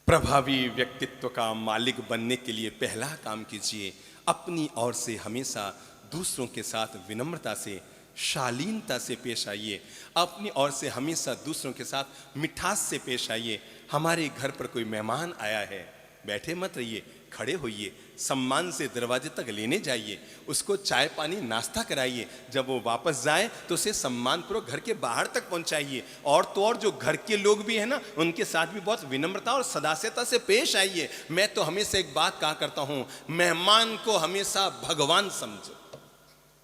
प्रभावी व्यक्तित्व का मालिक बनने के लिए पहला काम कीजिए, अपनी ओर से हमेशा दूसरों के साथ विनम्रता से, शालीनता से पेश आइए। अपनी ओर से हमेशा दूसरों के साथ मिठास से पेश आइए। हमारे घर पर कोई मेहमान आया है, बैठे मत रहिए, खड़े होइए, सम्मान से दरवाजे तक लेने जाइए, उसको चाय पानी नाश्ता कराइए। जब वो वापस जाए तो उसे सम्मानपूर्वक घर के बाहर तक पहुंचाइए। और तो और जो घर के लोग भी हैं ना, उनके साथ भी बहुत विनम्रता और सदास्यता से पेश आइए। मैं तो हमेशा एक बात कहा करता हूं, मेहमान को हमेशा भगवान समझो।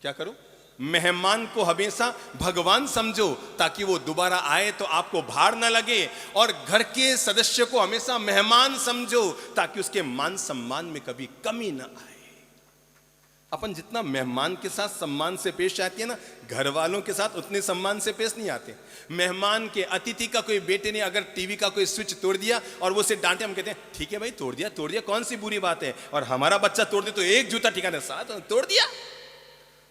क्या करो? मेहमान को हमेशा भगवान समझो, ताकि वो दोबारा आए तो आपको भार न लगे। और घर के सदस्य को हमेशा मेहमान समझो, ताकि उसके मान सम्मान में कभी कमी न आए। अपन जितना मेहमान के साथ सम्मान से पेश आती है ना, घर वालों के साथ उतने सम्मान से पेश नहीं आते। मेहमान के, अतिथि का कोई बेटे ने अगर टीवी का कोई स्विच तोड़ दिया और वो उसे डांटे, हम कहते हैं ठीक है भाई, तोड़ दिया, कौन सी बुरी बात है। और हमारा बच्चा तोड़ दे तो एक जूता ठिकाने, साथ तोड़ दिया।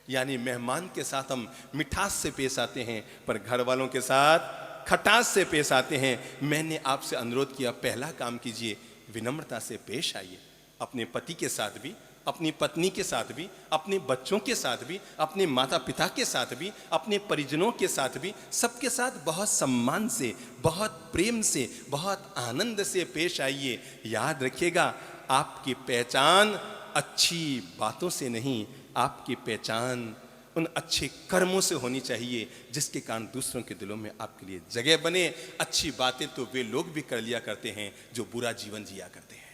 यानी मेहमान के साथ हम मिठास से पेश आते हैं, पर घर वालों के साथ खटास से पेश आते हैं। मैंने आपसे अनुरोध किया, पहला काम कीजिए, विनम्रता से पेश आइए। अपने पति के साथ भी, अपनी पत्नी के साथ भी, अपने बच्चों के साथ भी, अपने माता पिता के साथ भी, अपने परिजनों के साथ भी, सबके साथ बहुत सम्मान से, बहुत प्रेम से, बहुत आनंद से पेश आइए। याद रखिएगा, आपकी पहचान अच्छी बातों से नहीं, आपकी पहचान उन अच्छे कर्मों से होनी चाहिए, जिसके कारण दूसरों के दिलों में आपके लिए जगह बने। अच्छी बातें तो वे लोग भी कर लिया करते हैं जो बुरा जीवन जिया करते हैं।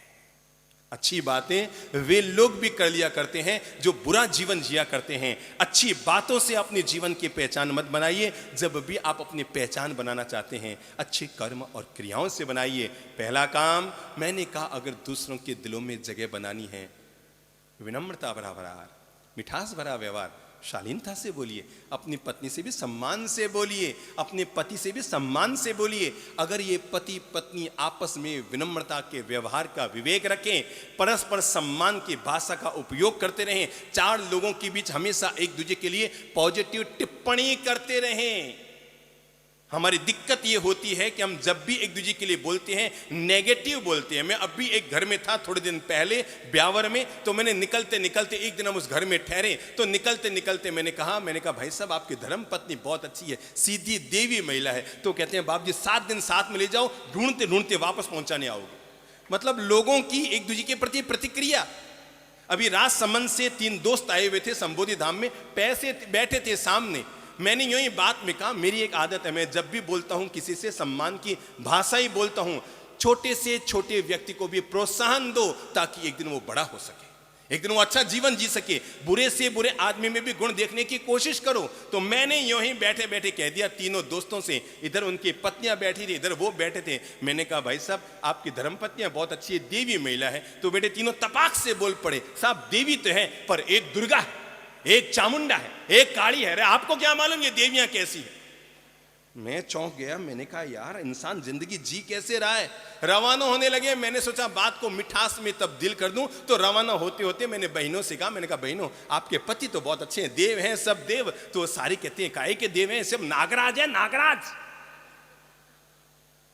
अच्छी बातें वे लोग भी कर लिया करते हैं जो बुरा जीवन जिया करते हैं। अच्छी बातों से अपने जीवन की पहचान मत बनाइए। जब भी आप अपनी पहचान बनाना चाहते हैं, अच्छे कर्म और क्रियाओं से बनाइए। पहला काम मैंने कहा, अगर दूसरों के दिलों में जगह बनानी है, विनम्रता भरा व्यवहार, मिठास भरा व्यवहार, शालीनता से बोलिए। अपनी पत्नी से भी सम्मान से बोलिए, अपने पति से भी सम्मान से बोलिए। अगर ये पति पत्नी आपस में विनम्रता के व्यवहार का विवेक रखें, परस्पर सम्मान की भाषा का उपयोग करते रहें, चार लोगों के बीच हमेशा एक दूसरे के लिए पॉजिटिव टिप्पणी करते रहें। हमारी दिक्कत ये होती है कि हम जब भी एक दूसरे के लिए बोलते हैं, नेगेटिव बोलते हैं। मैं अभी एक घर में था थोड़े दिन पहले ब्यावर में, तो मैंने निकलते निकलते, एक दिन हम उस घर में ठहरे, तो निकलते निकलते मैंने कहा भाई साहब, आपकी धर्म पत्नी बहुत अच्छी है, सीधी देवी महिला है। तो कहते हैं बाप जी 7 दिन साथ में ले जाओ, ढूंढते ढूंढते वापस पहुंचाने आओगे। मतलब लोगों की एक दूसरे के प्रति प्रतिक्रिया। अभी राजसमंद से 3 दोस्त आए हुए थे संबोधि धाम में, पैसे बैठे थे सामने। मैंने यूं ही बात में कहा, मेरी एक आदत है, मैं जब भी बोलता हूं किसी से सम्मान की भाषा ही बोलता हूं। छोटे से छोटे व्यक्ति को भी प्रोत्साहन दो, ताकि एक दिन वो बड़ा हो सके, एक दिन वो अच्छा जीवन जी सके। बुरे से बुरे आदमी में भी गुण देखने की कोशिश करो। तो मैंने यूं ही बैठे बैठे कह दिया तीनों दोस्तों से, इधर उनकी पत्नियां बैठी थी, इधर वो बैठे थे। मैंने कहा भाई साहब, आपकी धर्मपत्नियां बहुत अच्छी है, देवी महिला है। तो बेटे तीनों तपाक से बोल पड़े, साहब देवी तो है, पर एक दुर्गा है, एक चामुंडा है, एक काली है। अरे आपको क्या मालूम ये देवियां कैसी है? मैं चौंक गया। मैंने कहा यार, इंसान जिंदगी जी कैसे रहा है। रवाना होने लगे। मैंने सोचा बात को मिठास में तब्दील कर दूं। तो रवाना होते होते मैंने बहनों से कहा, मैंने कहा बहनों, आपके पति तो बहुत अच्छे हैं, देव हैं, सब देव। तो सारी कहती हैं काहे के देव हैं, सब नागराज है, नागराज।